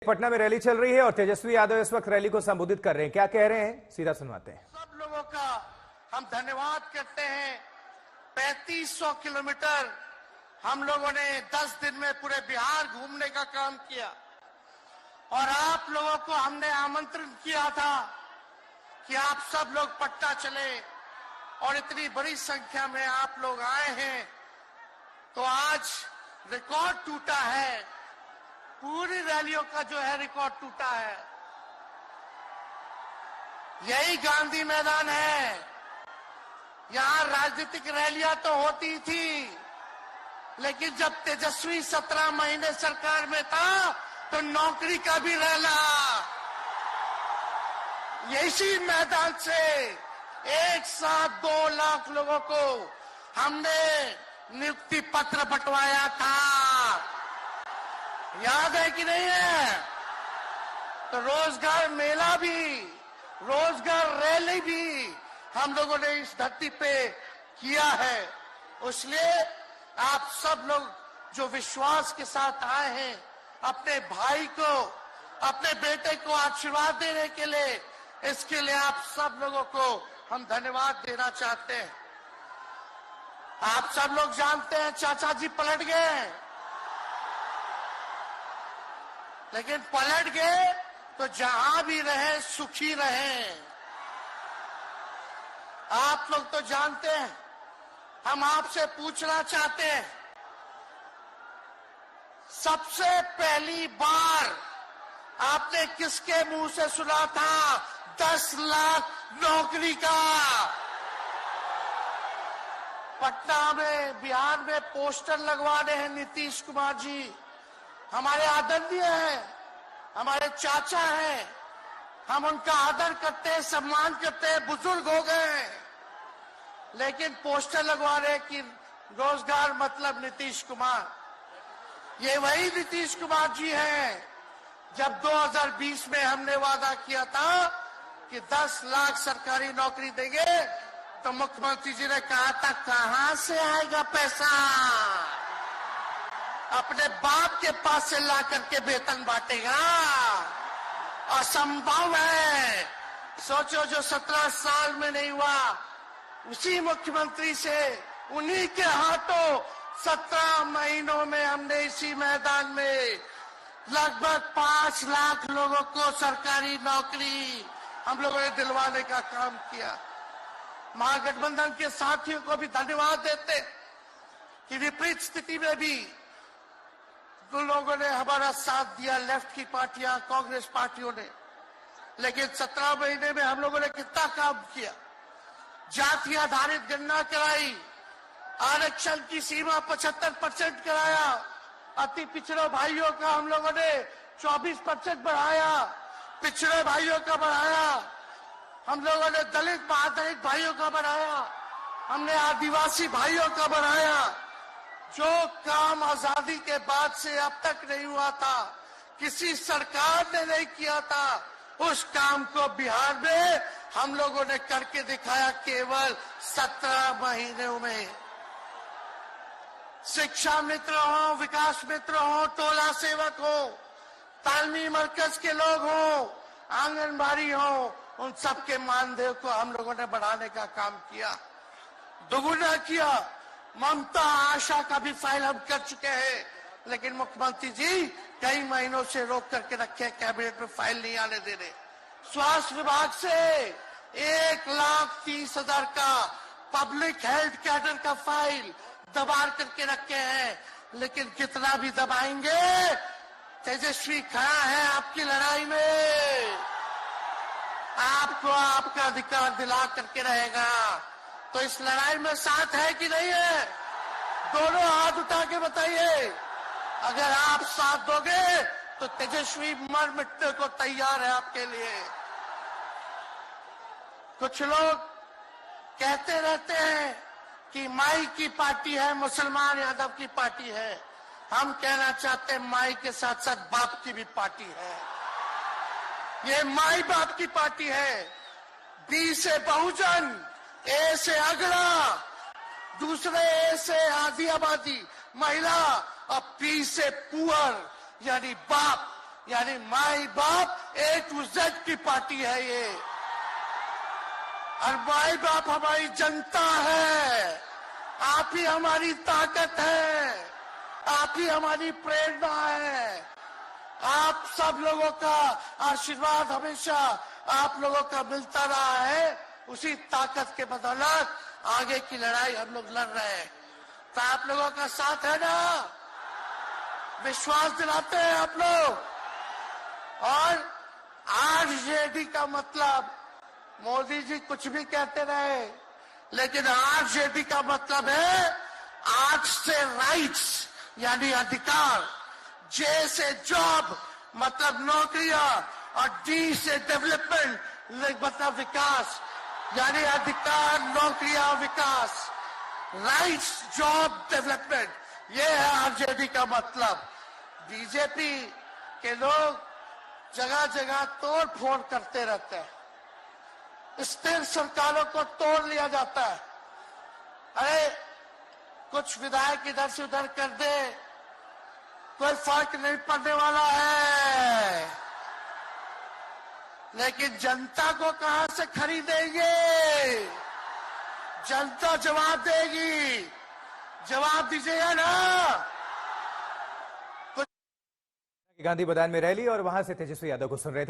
पटना में रैली चल रही है और तेजस्वी यादव इस वक्त रैली को संबोधित कर रहे हैं। क्या कह रहे हैं, सीधा सुनवाते हैं। सब लोगों का हम धन्यवाद करते हैं। 3500 किलोमीटर हम लोगों ने 10 दिन में पूरे बिहार घूमने का काम किया और आप लोगों को हमने आमंत्रण किया था कि आप सब लोग पटना चले और इतनी बड़ी संख्या में आप लोग आए हैं, तो आज रिकॉर्ड टूटा है। पूरी रैलियों का जो है रिकॉर्ड टूटा है। यही गांधी मैदान है। यहां राजनीतिक रैलियां तो होती थी, लेकिन जब तेजस्वी 17 महीने सरकार में था तो नौकरी का भी रैला यही मैदान से एक साथ 2 लाख लोगों को हमने नियुक्ति पत्र बंटवाया था। याद है कि नहीं है? तो रोजगार मेला भी, रोजगार रैली भी हम लोगों ने इस धरती पे किया है। इसलिए आप सब लोग जो विश्वास के साथ आए हैं, अपने भाई को, अपने बेटे को आशीर्वाद देने के लिए, इसके लिए आप सब लोगों को हम धन्यवाद देना चाहते हैं। आप सब लोग जानते हैं चाचा जी पलट गए, लेकिन पलट गए तो जहां भी रहे सुखी रहे। आप लोग तो जानते हैं, हम आपसे पूछना चाहते हैं, सबसे पहली बार आपने किसके मुंह से सुना था 10 लाख नौकरी का? पटना में, बिहार में पोस्टर लगवाने हैं नीतीश कुमार जी। हमारे आदरणीय हैं, हमारे चाचा हैं, हम उनका आदर करते हैं, सम्मान करते हैं, बुजुर्ग हो गए हैं, लेकिन पोस्टर लगवा रहे कि रोजगार मतलब नीतीश कुमार। ये वही नीतीश कुमार जी हैं जब 2020 में हमने वादा किया था कि 10 लाख सरकारी नौकरी देंगे, तो मुख्यमंत्री जी ने कहा था कहां से आएगा पैसा? अपने बाप के पास से ला करके वेतन बांटेगा? असंभव है। सोचो, जो 17 साल में नहीं हुआ, उसी मुख्यमंत्री से, उन्हीं के हाथों 17 महीनों में हमने इसी मैदान में लगभग 5 लाख लोगों को सरकारी नौकरी हम लोगों ने दिलवाने का काम किया। महागठबंधन के साथियों को भी धन्यवाद देते कि विपरीत स्थिति में भी उन लोगों ने हमारा साथ दिया, लेफ्ट की पार्टियां, कांग्रेस पार्टियों ने। लेकिन 17 महीने में हम लोगों ने कितना काम किया। जाति आधारित गणना कराई, आरक्षण की सीमा 75% कराया, अति पिछड़े भाइयों का हम लोगों ने 24% बढ़ाया, पिछड़े भाइयों का बढ़ाया, हम लोगों ने दलित महादलित भाइयों का बढ़ाया, हमने आदिवासी भाइयों का बढ़ाया। जो काम आजादी के बाद से अब तक नहीं हुआ था, किसी सरकार ने नहीं किया था, उस काम को बिहार में हम लोगों ने करके दिखाया केवल 17 महीनों में। शिक्षा मित्र हो, विकास मित्र हो, टोला सेवक हो, तालमी मरकज के लोग हो, आंगनबाड़ी हो, उन सबके मानदेय को हम लोगों ने बढ़ाने का काम किया, दोगुना किया। ममता आशा का भी फाइल हम कर चुके हैं, लेकिन मुख्यमंत्री जी कई महीनों से रोक करके रखे, कैबिनेट में फाइल नहीं आने दे रहे। स्वास्थ्य विभाग से 1,30,000 का पब्लिक हेल्थ कैडर का फाइल दबा करके रखे हैं, लेकिन कितना भी दबाएंगे, तेजस्वी खड़ा है आपकी लड़ाई में, आपको आपका अधिकार दिला करके रहेगा। तो इस लड़ाई में साथ है कि नहीं है? दोनों हाथ उठा के बताइए। अगर आप साथ दोगे तो तेजस्वी मर मिटने को तैयार है आपके लिए। कुछ लोग कहते रहते हैं कि माई की पार्टी है, मुसलमान यादव की पार्टी है। हम कहना चाहते हैं माई के साथ साथ बाप की भी पार्टी है। ये माई बाप की पार्टी है। बी से बहुजन, ए से अगड़ा, दूसरे ए से आधी आबादी महिला और पी से पुअर यानी बाप, यानी माई बाप ए टू जेड की पार्टी है ये, और माई बाप हमारी जनता है। आप ही हमारी ताकत है, आप ही हमारी प्रेरणा है। आप सब लोगों का आशीर्वाद हमेशा आप लोगों का मिलता रहा है। उसी ताकत के बदौलत आगे की लड़ाई हम लोग लड़ रहे हैं। तो आप लोगों का साथ है ना, विश्वास दिलाते हैं आप लोग। और आरजेडी का मतलब, मोदी जी कुछ भी कहते रहे, लेकिन आरजेडी का मतलब है आर से राइट्स यानी अधिकार, जे से जॉब मतलब नौकरियां, और डी से डेवलपमेंट मतलब विकास, यानी अधिकार, नौकरियां, विकास, राइट्स, जॉब, डेवलपमेंट, ये है आरजेडी का मतलब। बीजेपी के लोग जगह जगह तोड़ फोड़ करते रहते हैं, स्थिर सरकारों को तोड़ लिया जाता है। अरे कुछ विधायक इधर से उधर कर दे, कोई फर्क नहीं पड़ने वाला है, लेकिन जनता को कहां से खरीदेंगे? जनता जवाब देगी, जवाब दीजिएगा ना। गांधी मैदान में रैली और वहां से तेजस्वी यादव को सुन रहे थे।